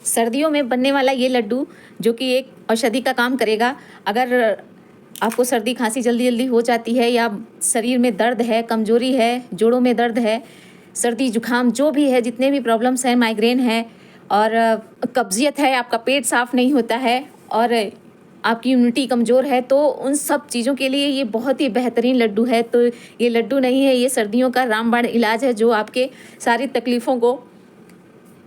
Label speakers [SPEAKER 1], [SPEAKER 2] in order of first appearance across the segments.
[SPEAKER 1] सर्दियों में बनने वाला ये लड्डू जो कि एक औषधि का काम करेगा। अगर आपको सर्दी खांसी जल्दी जल्दी हो जाती है या शरीर में दर्द है, कमजोरी है, जोड़ों में दर्द है, सर्दी जुकाम जो भी है, जितने भी प्रॉब्लम्स हैं, माइग्रेन है और कब्जियत है, आपका पेट साफ नहीं होता है और आपकी इम्यूनिटी कमज़ोर है, तो उन सब चीज़ों के लिए ये बहुत ही बेहतरीन लड्डू है। तो ये लड्डू नहीं है, ये सर्दियों का रामबाण इलाज है जो आपके सारी तकलीफ़ों को,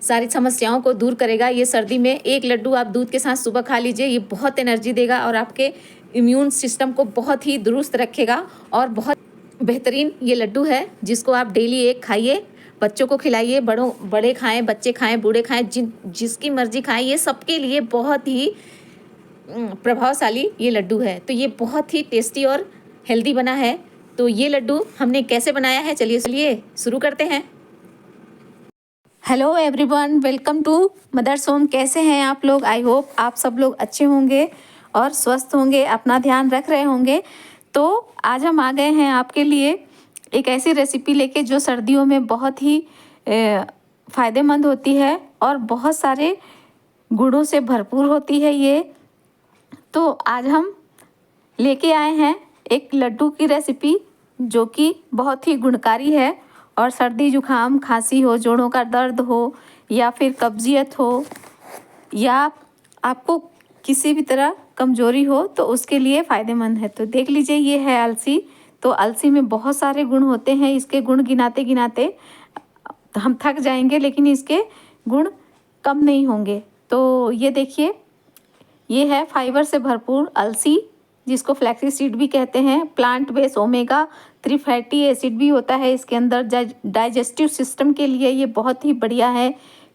[SPEAKER 1] सारी समस्याओं को दूर करेगा। ये सर्दी में एक लड्डू आप दूध के साथ सुबह खा लीजिए, ये बहुत एनर्जी देगा और आपके इम्यून सिस्टम को बहुत ही दुरुस्त रखेगा और बहुत बेहतरीन ये लड्डू है जिसको आप डेली एक खाइए, बच्चों को खिलाइए, बड़े खाएं, बच्चे खाएं, बूढ़े खाएं, जिसकी मर्जी खाएं। ये सबके लिए बहुत ही प्रभावशाली ये लड्डू है। तो ये बहुत ही टेस्टी और हेल्दी बना है। तो ये लड्डू हमने कैसे बनाया है, चलिए शुरू करते हैं। Hello everyone, welcome to mother's home. कैसे हैं आप लोग? आई होप आप सब लोग अच्छे होंगे और स्वस्थ होंगे, अपना ध्यान रख रहे होंगे। तो आज हम आ गए हैं आपके लिए एक ऐसी रेसिपी लेके जो सर्दियों में बहुत ही फ़ायदेमंद होती है और बहुत सारे गुणों से भरपूर होती है ये। तो आज हम लेके आए हैं एक लड्डू की रेसिपी जो कि बहुत ही गुणकारी है और सर्दी जुकाम खांसी हो, जोड़ों का दर्द हो या फिर कब्जियत हो या आपको किसी भी तरह कमजोरी हो तो उसके लिए फ़ायदेमंद है। तो देख लीजिए, ये है अलसी। तो अलसी में बहुत सारे गुण होते हैं, इसके गुण गिनाते गिनाते हम थक जाएंगे, लेकिन इसके गुण कम नहीं होंगे। तो ये देखिए, ये है फाइबर से भरपूर अलसी, जिसको फ्लैक्सी सीड भी कहते हैं। Plant based omega 3 fatty acid भी होता है इसके अंदर। डाइजेस्टिव सिस्टम के लिए ये बहुत ही बढ़िया है।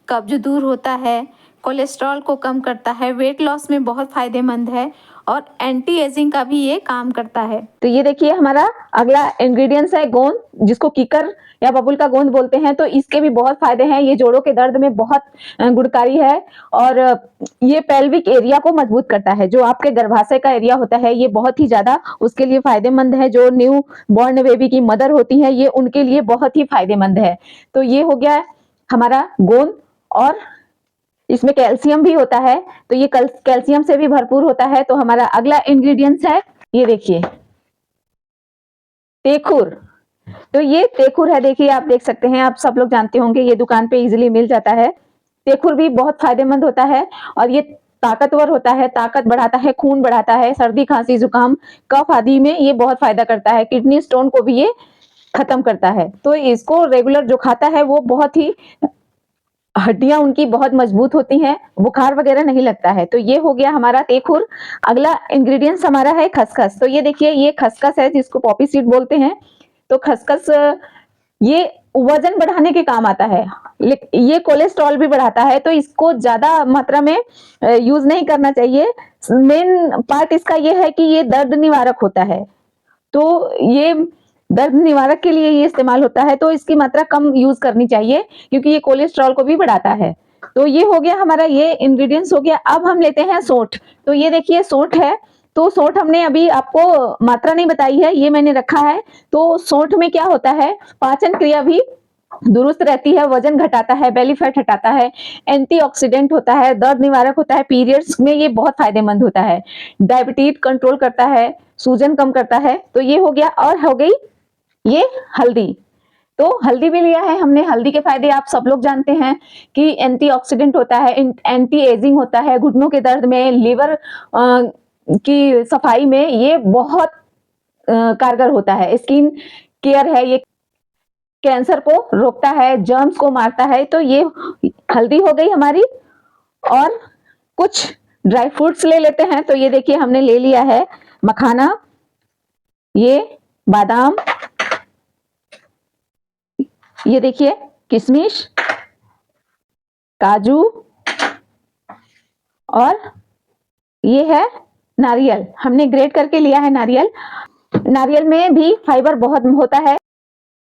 [SPEAKER 1] कब्ज दूर होता है, कोलेस्ट्रॉल को कम करता है, वेट लॉस में बहुत फ़ायदेमंद है और एंटी एजिंग का भी ये काम करता है।
[SPEAKER 2] तो ये देखिए, हमारा अगला इंग्रेडिएंट्स है गोंद, जिसको कीकर या बबुल का गोंद बोलते हैं। तो इसके भी बहुत फायदे हैं। ये जोड़ों के दर्द में बहुत गुणकारी है और ये पेल्विक एरिया को मजबूत करता है। जो आपके गर्भाशय का एरिया होता है, ये बहुत ही ज्यादा उसके लिए फायदेमंद है। जो न्यू बॉर्न बेबी की मदर होती है, ये उनके लिए बहुत ही फायदेमंद है। तो ये हो गया हमारा गोंद और इसमें कैल्शियम भी होता है, तो ये कैल्शियम से भी भरपूर होता है। तो हमारा अगला इंग्रेडिएंट्स है, ये देखिए, तेखुर। तो ये तेखुर है, देखिए आप देख सकते हैं, आप सब लोग जानते होंगे, ये दुकान पे इजीली मिल जाता है। तेखुर भी बहुत फायदेमंद होता है और ये ताकतवर होता है, ताकत बढ़ाता है, खून बढ़ाता है, सर्दी खांसी जुकाम कफ आदि में ये बहुत फायदा करता है। किडनी स्टोन को भी ये खत्म करता है। तो इसको रेगुलर जो खाता है वो बहुत ही हड्डियां उनकी बहुत मजबूत होती हैं, बुखार वगैरह नहीं लगता है। तो ये हो गया हमारा तेखुर। अगला इंग्रेडिएंट्स हमारा है खसखस। तो ये देखिए, ये खसखस है जिसको पॉपी सीड बोलते हैं। तो खसखस ये वजन बढ़ाने के काम आता है, ये कोलेस्ट्रॉल भी बढ़ाता है। तो इसको ज्यादा मात्रा में यूज नहीं करना चाहिए। मेन पार्ट इसका ये है कि ये दर्द निवारक होता है। तो ये दर्द निवारक के लिए ये इस्तेमाल होता है। तो इसकी मात्रा कम यूज करनी चाहिए क्योंकि ये कोलेस्ट्रॉल को भी बढ़ाता है। तो ये हो गया हमारा, ये इंग्रेडिएंट्स हो गया। अब हम लेते हैं सौंठ। तो ये देखिए, सौंठ है। तो सौंठ हमने अभी आपको मात्रा नहीं बताई है, ये मैंने रखा है। तो सौंठ में क्या होता है, पाचन क्रिया भी दुरुस्त रहती है, वजन घटाता है, बेली फैट हटाता है, एंटीऑक्सीडेंट होता है, दर्द निवारक होता है, पीरियड्स में ये बहुत फायदेमंद होता है, डायबिटीज कंट्रोल करता है, सूजन कम करता है। तो ये हो गया। और हो गई ये हल्दी। तो हल्दी भी लिया है हमने। हल्दी के फायदे आप सब लोग जानते हैं कि एंटीऑक्सीडेंट होता है, एंटी एजिंग होता है, घुटनों के दर्द में, लिवर की सफाई में ये बहुत कारगर होता है। स्किन केयर है, ये कैंसर को रोकता है, जर्म्स को मारता है। तो ये हल्दी हो गई हमारी। और कुछ ड्राई फ्रूट्स ले लेते हैं। तो ये देखिए, हमने ले लिया है मखाना, ये बादाम, ये देखिए किशमिश, काजू और ये है नारियल। हमने ग्रेट करके लिया है नारियल। नारियल में भी फाइबर बहुत होता है,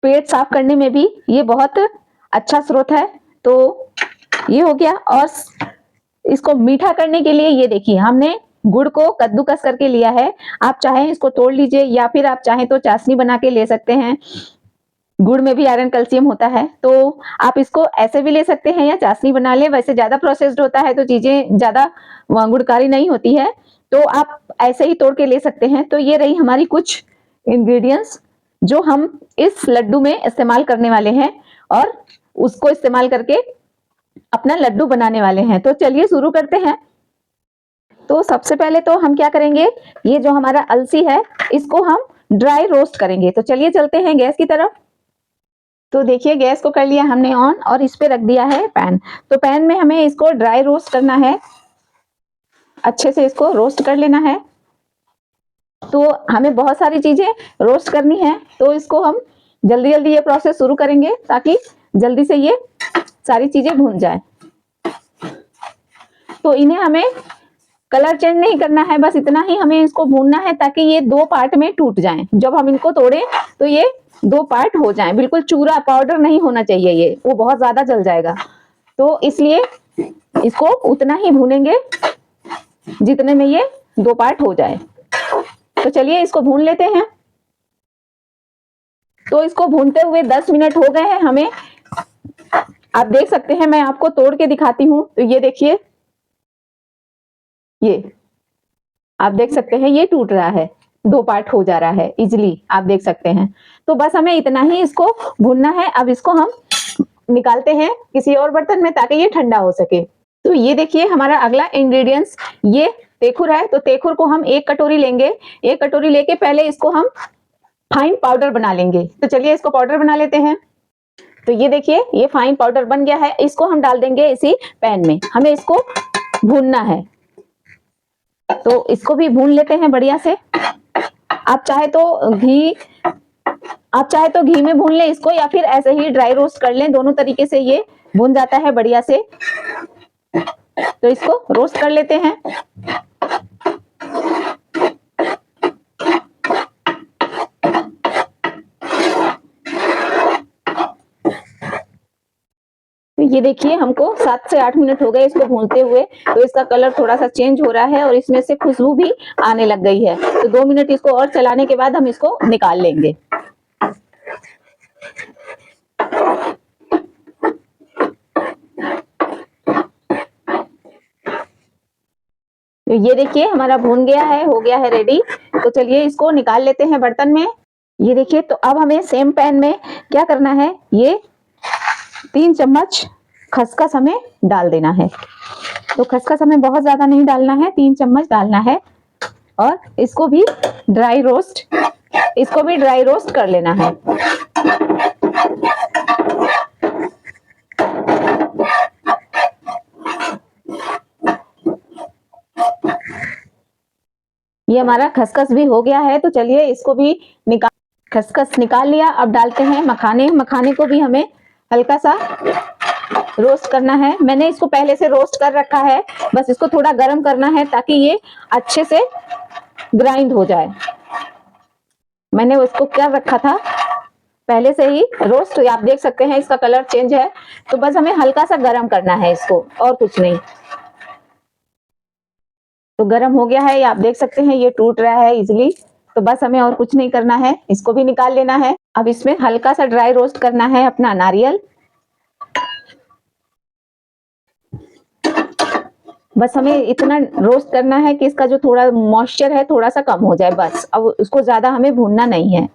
[SPEAKER 2] पेट साफ करने में भी ये बहुत अच्छा स्रोत है। तो ये हो गया। और इसको मीठा करने के लिए ये देखिए, हमने गुड़ को कद्दूकस करके लिया है। आप चाहें इसको तोड़ लीजिए या फिर आप चाहें तो चाशनी बना के ले सकते हैं। गुड़ में भी आयरन कैल्शियम होता है, तो आप इसको ऐसे भी ले सकते हैं या चाशनी बना लें। वैसे ज्यादा प्रोसेस्ड होता है तो चीजें ज्यादा गुणकारी नहीं होती है, तो आप ऐसे ही तोड़ के ले सकते हैं। तो ये रही हमारी कुछ इंग्रेडिएंट्स जो हम इस लड्डू में इस्तेमाल करने वाले हैं और उसको इस्तेमाल करके अपना लड्डू बनाने वाले हैं। तो चलिए शुरू करते हैं। तो सबसे पहले तो हम क्या करेंगे, ये जो हमारा अलसी है इसको हम ड्राई रोस्ट करेंगे। तो चलिए चलते हैं गैस की तरफ। तो देखिए गैस को कर लिया हमने ऑन और इस पे रख दिया है पैन। तो पैन में हमें इसको ड्राई रोस्ट करना है, अच्छे से इसको रोस्ट कर लेना है। तो हमें बहुत सारी चीजें रोस्ट करनी है, तो इसको हम जल्दी जल्दी ये प्रोसेस शुरू करेंगे ताकि जल्दी से ये सारी चीजें भून जाए। तो इन्हें हमें कलर चेंज नहीं करना है, बस इतना ही हमें इसको भूनना है ताकि ये दो पार्ट में टूट जाएं। जब हम इनको तोड़ें तो ये दो पार्ट हो जाएं, बिल्कुल चूरा पाउडर नहीं होना चाहिए, ये वो बहुत ज्यादा जल जाएगा। तो इसलिए इसको उतना ही भूनेंगे जितने में ये दो पार्ट हो जाए। तो चलिए इसको भून लेते हैं। तो इसको भूनते हुए 10 मिनट हो गए हैं हमें। आप देख सकते हैं, मैं आपको तोड़ के दिखाती हूँ। तो ये देखिए, ये आप देख सकते हैं ये टूट रहा है, दो पार्ट हो जा रहा है इजिली, आप देख सकते हैं। तो बस हमें इतना ही इसको भूनना है। अब इसको हम निकालते हैं किसी और बर्तन में ताकि ये ठंडा हो सके। तो ये देखिए हमारा अगला इंग्रेडिएंट्स ये तेखुर है। तो तेखुर को हम 1 कटोरी लेंगे। 1 कटोरी लेके पहले इसको हम फाइन पाउडर बना लेंगे। तो चलिए इसको पाउडर बना लेते हैं। तो ये देखिए ये फाइन पाउडर बन गया है। इसको हम डाल देंगे इसी पैन में। हमें इसको भूनना है, तो इसको भी भून लेते हैं बढ़िया से। आप चाहे तो घी में भून लें इसको, या फिर ऐसे ही ड्राई रोस्ट कर लें। दोनों तरीके से ये भून जाता है बढ़िया से। तो इसको रोस्ट कर लेते हैं। तो ये देखिए हमको 7 से 8 मिनट हो गए इसको भूनते हुए। तो इसका कलर थोड़ा सा चेंज हो रहा है और इसमें से खुशबू भी आने लग गई है। तो 2 मिनट इसको और चलाने के बाद हम इसको निकाल लेंगे। तो ये देखिए हमारा भून गया है, हो गया है रेडी। तो चलिए इसको निकाल लेते हैं बर्तन में। ये देखिए, तो अब हमें सेम पैन में क्या करना है, ये 3 चम्मच खसखस हमें डाल देना है। तो खसखस हमें बहुत ज्यादा नहीं डालना है, 3 चम्मच डालना है। और इसको भी ड्राई रोस्ट कर लेना है। ये हमारा खसखस भी हो गया है। तो चलिए इसको भी खसखस निकाल लिया। अब डालते हैं मखाने। मखाने को भी हमें हल्का सा रोस्ट करना है। मैंने इसको पहले से रोस्ट कर रखा है, बस इसको थोड़ा गर्म करना है ताकि ये अच्छे से ग्राइंड हो जाए। मैंने उसको कर रखा था पहले से ही रोस्ट। आप देख सकते हैं इसका कलर चेंज है। तो बस हमें हल्का सा गर्म करना है इसको, और कुछ नहीं। तो गर्म हो गया है, ये आप देख सकते हैं ये टूट रहा है इजिली। तो बस हमें और कुछ नहीं करना है, इसको भी निकाल लेना है। अब इसमें हल्का सा ड्राई रोस्ट करना है अपना नारियल। बस हमें इतना रोस्ट करना है कि इसका जो थोड़ा मॉइस्चर है थोड़ा सा कम हो जाए, बस। अब उसको ज्यादा हमें भूनना नहीं है।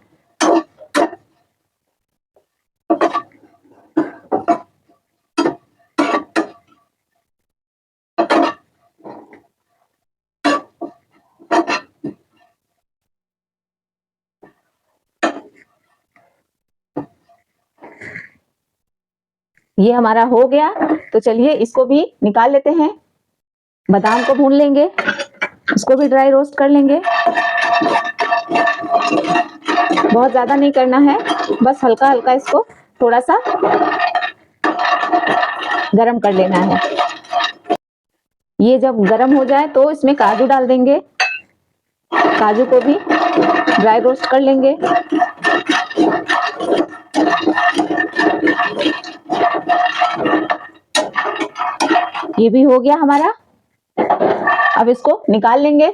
[SPEAKER 2] ये हमारा हो गया। तो चलिए इसको भी निकाल लेते हैं। बादाम को भून लेंगे, इसको भी ड्राई रोस्ट कर लेंगे। बहुत ज्यादा नहीं करना है, बस हल्का हल्का इसको थोड़ा सा गरम कर लेना है। ये जब गरम हो जाए तो इसमें काजू डाल देंगे। काजू को भी ड्राई रोस्ट कर लेंगे। ये भी हो गया हमारा। अब इसको निकाल लेंगे।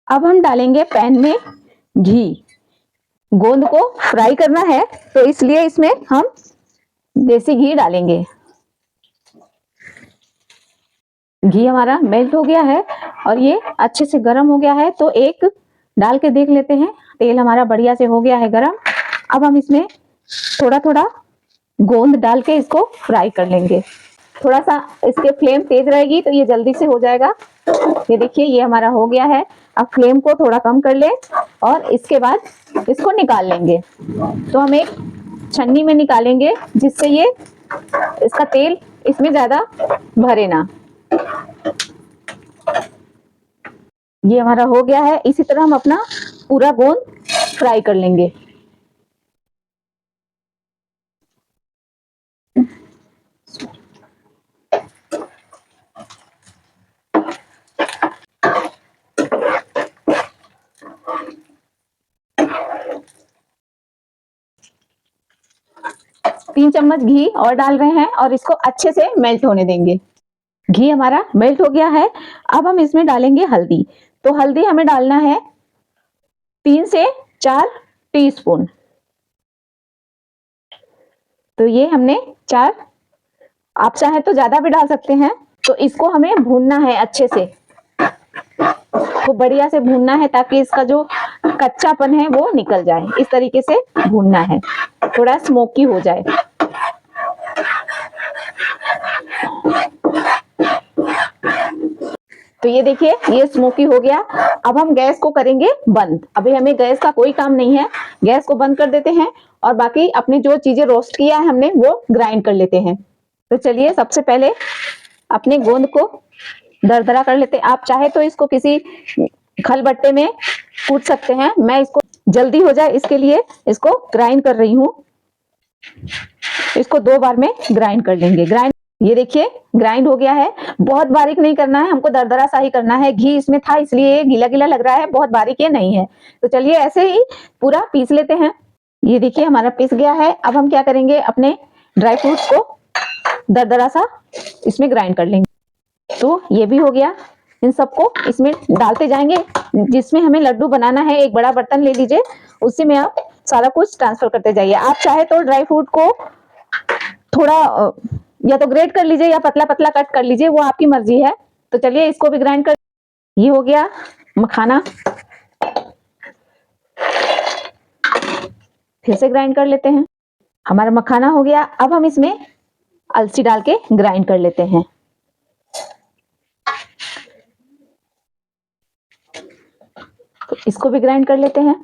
[SPEAKER 2] अब हम डालेंगे पैन में घी। गोंद को फ्राई करना है, तो इसलिए इसमें हम देसी घी डालेंगे। घी हमारा मेल्ट हो गया है और ये अच्छे से गर्म हो गया है, तो एक डाल के देख लेते हैं। तेल हमारा बढ़िया से हो गया है गर्म। अब हम इसमें थोड़ा थोड़ा गोंद डाल के इसको फ्राई कर लेंगे। थोड़ा सा इसके फ्लेम तेज रहेगी तो ये जल्दी से हो जाएगा। ये देखिए ये हमारा हो गया है। अब फ्लेम को थोड़ा कम कर ले और इसके बाद इसको निकाल लेंगे। तो हम एक छन्नी में निकालेंगे जिससे ये इसका तेल इसमें ज्यादा भरे ना। ये हमारा हो गया है। इसी तरह हम अपना पूरा गोंद फ्राई कर लेंगे। तीन चम्मच घी और डाल रहे हैं और इसको अच्छे से मेल्ट होने देंगे। घी हमारा मेल्ट हो गया है। अब हम इसमें डालेंगे हल्दी। तो हल्दी हमें डालना है 3 से 4 टीस्पून। तो ये हमने 4, आप चाहे तो ज्यादा भी डाल सकते हैं। तो इसको हमें भूनना है अच्छे से, तो बढ़िया से भूनना है ताकि इसका जो कच्चापन है वो निकल जाए। इस तरीके से भूनना है, थोड़ा स्मोकी हो जाए। तो ये देखिए ये स्मोकी हो गया। अब हम गैस को करेंगे बंद। अभी हमें गैस का कोई काम नहीं है, गैस को बंद कर देते हैं और बाकी अपनी जो चीजें रोस्ट किया है हमने वो ग्राइंड कर लेते हैं। तो चलिए सबसे पहले अपने गोंद को दरदरा कर लेते हैं। आप चाहे तो इसको किसी खलबट्टे में कूट सकते हैं। मैं इसको जल्दी हो जाए इसके लिए इसको ग्राइंड कर रही हूँ। इसको 2 बार में ग्राइंड कर लेंगे। ग्राइंड, ये देखिए ग्राइंड हो गया है। बहुत बारीक नहीं करना है, हमको दरदरा सा ही करना है। घी इसमें था इसलिए गीला गीला लग रहा है, बहुत बारीक ये नहीं है। तो चलिए ऐसे ही पूरा पीस लेते हैं। ये देखिए हमारा पीस गया है। अब हम क्या करेंगे, अपने ड्राई फ्रूट्स को दरदरा सा इसमें ग्राइंड कर लेंगे। तो ये भी हो गया। इन सबको इसमें डालते जाएंगे। जिसमें हमें लड्डू बनाना है एक बड़ा बर्तन ले लीजिए, उसी में आप सारा कुछ ट्रांसफर करते जाइए। आप चाहे तो ड्राई फ्रूट को थोड़ा या तो ग्रेट कर लीजिए या पतला पतला कट कर लीजिए, वो आपकी मर्जी है। तो चलिए इसको भी ग्राइंड कर। ये हो गया मखाना, फिर से ग्राइंड कर लेते हैं। हमारा मखाना हो गया। अब हम इसमें अलसी डाल के ग्राइंड कर लेते हैं। तो इसको भी ग्राइंड कर लेते हैं।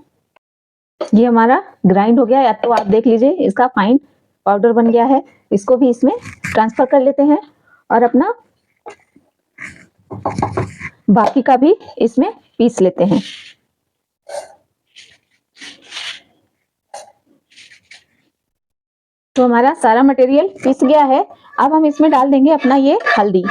[SPEAKER 2] ये हमारा ग्राइंड हो गया, या तो आप देख लीजिए इसका फाइन पाउडर बन गया है। इसको भी इसमें ट्रांसफर कर लेते हैं और अपना बाकी का भी इसमें पीस लेते हैं। तो हमारा सारा मटेरियल पीस गया है। अब हम इसमें डाल देंगे अपना ये हल्दी।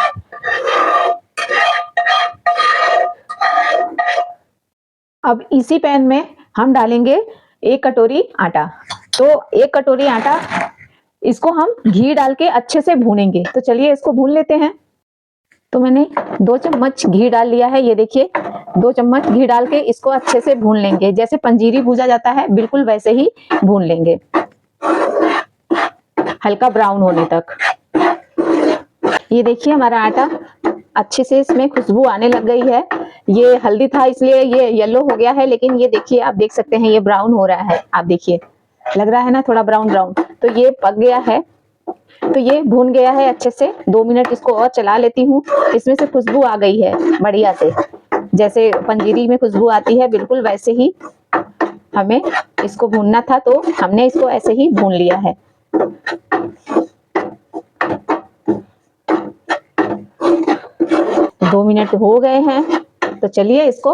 [SPEAKER 2] अब इसी पैन में हम डालेंगे 1 कटोरी आटा। तो 1 कटोरी आटा, इसको हम घी डाल के अच्छे से भूनेंगे। तो चलिए इसको भून लेते हैं। तो मैंने 2 चम्मच घी डाल लिया है। ये देखिए 2 चम्मच घी डाल के इसको अच्छे से भून लेंगे। जैसे पंजीरी भूजा जाता है बिल्कुल वैसे ही भून लेंगे, हल्का ब्राउन होने तक। ये देखिए हमारा आटा अच्छे से इसमें खुशबू आने लग गई है। ये हल्दी था इसलिए ये येलो हो गया है, लेकिन ये देखिए आप देख सकते हैं ये ब्राउन हो रहा है। आप देखिए लग रहा है ना थोड़ा ब्राउन ब्राउन। तो ये पक गया है। तो ये भून गया है अच्छे से। 2 मिनट इसको और चला लेती हूँ। इसमें से खुशबू आ गई है बढ़िया से, जैसे पंजीरी में खुशबू आती है बिल्कुल वैसे ही हमें इसको भूनना था। तो हमने इसको ऐसे ही भून लिया है। दो मिनट हो गए हैं, तो चलिए इसको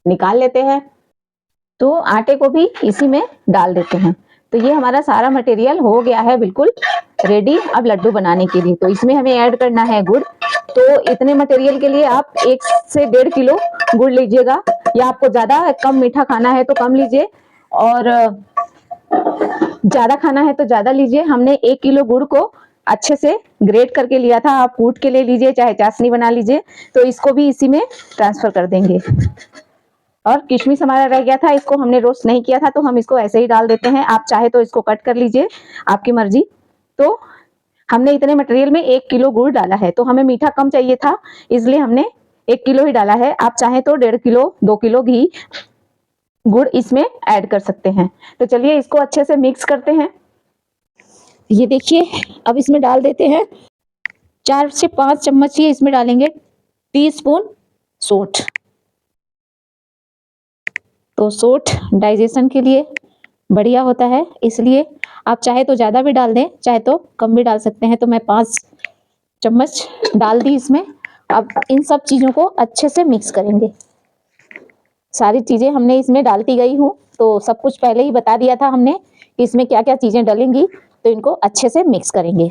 [SPEAKER 2] निकाल लेते हैं। तो आटे को भी इसी में डाल देते हैं। तो ये हमारा सारा मटेरियल हो गया है बिल्कुल रेडी अब लड्डू बनाने के लिए। तो इसमें हमें ऐड करना है गुड़। तो इतने मटेरियल के लिए आप 1 से 1.5 किलो गुड़ लीजिएगा, या आपको ज्यादा कम मीठा खाना है तो कम लीजिए और ज्यादा खाना है तो ज्यादा लीजिए। हमने 1 किलो गुड़ को अच्छे से ग्रेट करके लिया था। आप कूट के ले लीजिए चाहे चाशनी बना लीजिए। तो इसको भी इसी में ट्रांसफर कर देंगे। और किशमिश हमारा रह गया था, इसको हमने रोस्ट नहीं किया था तो हम इसको ऐसे ही डाल देते हैं। आप चाहे तो इसको कट कर लीजिए, आपकी मर्जी। तो हमने इतने मटेरियल में 1 किलो गुड़ डाला है, तो हमें मीठा कम चाहिए था, इसलिए हमने 1 किलो ही डाला है। आप चाहे तो 1.5 किलो 2 किलो घी गुड़ इसमें ऐड कर सकते हैं। तो चलिए इसको अच्छे से मिक्स करते हैं। ये देखिए, अब इसमें डाल देते हैं 4 से 5 चम्मच ही इसमें डालेंगे टीस्पून सोंठ। तो सोंठ डाइजेशन के लिए बढ़िया होता है, इसलिए आप चाहे तो ज़्यादा भी डाल दें, चाहे तो कम भी डाल सकते हैं। तो मैं 5 चम्मच डाल दी इसमें। अब इन सब चीज़ों को अच्छे से मिक्स करेंगे। सारी चीज़ें हमने इसमें डालती गई हूँ, तो सब कुछ पहले ही बता दिया था हमने कि इसमें क्या क्या चीज़ें डलेंगी। तो इनको अच्छे से मिक्स करेंगे।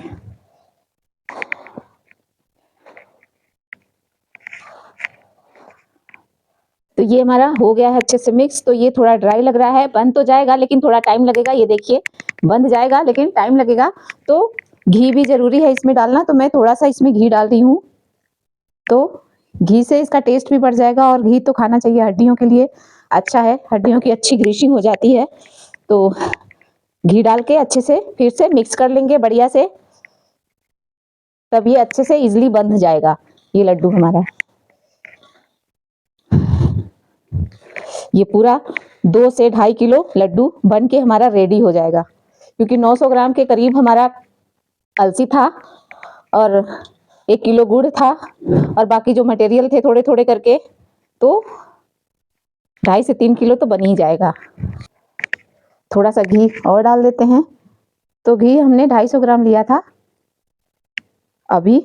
[SPEAKER 2] तो ये हमारा हो गया है अच्छे से मिक्स। तो ये थोड़ा ड्राई लग रहा है, बन तो जाएगा लेकिन थोड़ा टाइम लगेगा। ये देखिए, बन जाएगा लेकिन टाइम लगेगा। तो घी भी जरूरी है इसमें डालना, तो मैं थोड़ा सा इसमें घी डाल रही हूँ। तो घी से इसका टेस्ट भी बढ़ जाएगा, और घी तो खाना चाहिए, हड्डियों के लिए अच्छा है, हड्डियों की अच्छी ग्रीसिंग हो जाती है। तो घी डाल के अच्छे से फिर से मिक्स कर लेंगे बढ़िया से, तब ये अच्छे से इजिली बंध जाएगा ये लड्डू हमारा। ये पूरा 2 से 2.5 किलो लड्डू बन के हमारा रेडी हो जाएगा, क्योंकि 900 ग्राम के करीब हमारा अलसी था और 1 किलो गुड़ था, और बाकी जो मटेरियल थे थोड़े थोड़े करके, तो 2.5 से 3 किलो तो बन ही जाएगा। थोड़ा सा घी और डाल देते हैं। तो घी हमने 250 ग्राम लिया था। अभी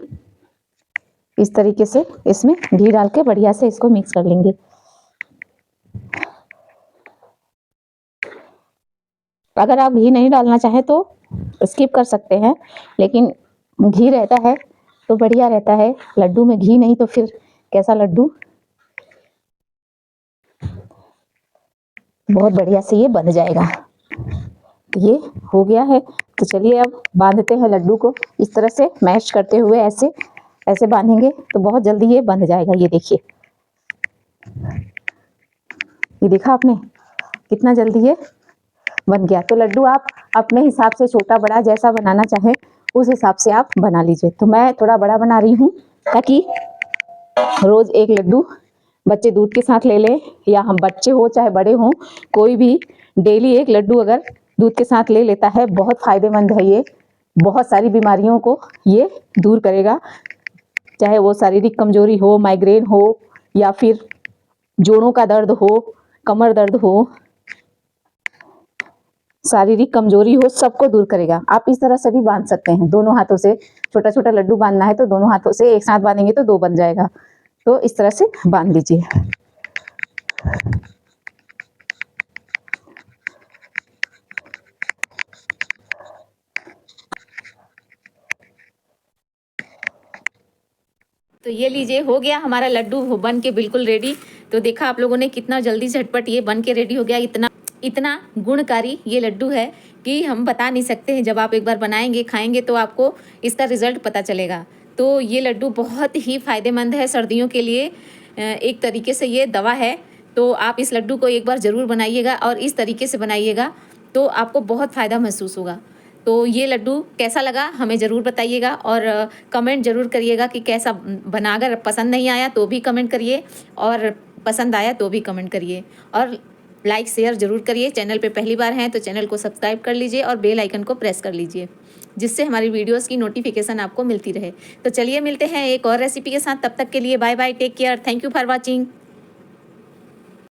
[SPEAKER 2] इस तरीके से इसमें घी डाल के बढ़िया से इसको मिक्स कर लेंगे। अगर आप घी नहीं डालना चाहें तो स्किप कर सकते हैं, लेकिन घी रहता है तो बढ़िया रहता है। लड्डू में घी नहीं तो फिर कैसा लड्डू। बहुत बढ़िया से ये बन जाएगा। ये हो गया है। तो चलिए अब बांधते हैं लड्डू को। इस तरह से मैश करते हुए ऐसे ऐसे बांधेंगे तो बहुत जल्दी ये बंध जाएगा। ये देखिए, ये देखा आपने कितना जल्दी ये बन गया। तो लड्डू आप अपने हिसाब से छोटा बड़ा जैसा बनाना चाहें उस हिसाब से आप बना लीजिए। तो मैं थोड़ा बड़ा बना रही हूँ, ताकि रोज एक लड्डू बच्चे दूध के साथ ले लें, या हम बच्चे हो चाहे बड़े हों, कोई भी डेली एक लड्डू अगर दूध के साथ ले लेता है, बहुत फायदेमंद है ये। बहुत सारी बीमारियों को ये दूर करेगा, चाहे वो शारीरिक कमजोरी हो, माइग्रेन हो, या फिर जोड़ों का दर्द हो, कमर दर्द हो, शारीरिक कमजोरी हो, सबको दूर करेगा। आप इस तरह से भी बांध सकते हैं, दोनों हाथों से। छोटा छोटा लड्डू बांधना है तो दोनों हाथों से एक साथ बांधेंगे तो 2 बन जाएगा। तो इस तरह से बांध लीजिए।
[SPEAKER 1] तो ये लीजिए, हो गया हमारा लड्डू बन के बिल्कुल रेडी। तो देखा आप लोगों ने कितना जल्दी झटपट ये बन के रेडी हो गया। इतना इतना गुणकारी ये लड्डू है कि हम बता नहीं सकते हैं। जब आप एक बार बनाएंगे खाएंगे तो आपको इसका रिजल्ट पता चलेगा। तो ये लड्डू बहुत ही फायदेमंद है सर्दियों के लिए। एक तरीके से ये दवा है। तो आप इस लड्डू को एक बार ज़रूर बनाइएगा, और इस तरीके से बनाइएगा तो आपको बहुत फ़ायदा महसूस होगा। तो ये लड्डू कैसा लगा हमें ज़रूर बताइएगा, और कमेंट ज़रूर करिएगा कि कैसा बना। अगर पसंद नहीं आया तो भी कमेंट करिए, और पसंद आया तो भी कमेंट करिए, और लाइक शेयर ज़रूर करिए। चैनल पे पहली बार हैं तो चैनल को सब्सक्राइब कर लीजिए, और बेल आइकन को प्रेस कर लीजिए, जिससे हमारी वीडियोस की नोटिफिकेशन आपको मिलती रहे। तो चलिए मिलते हैं एक और रेसिपी के साथ। तब तक के लिए bye bye, take care, thank you for watching.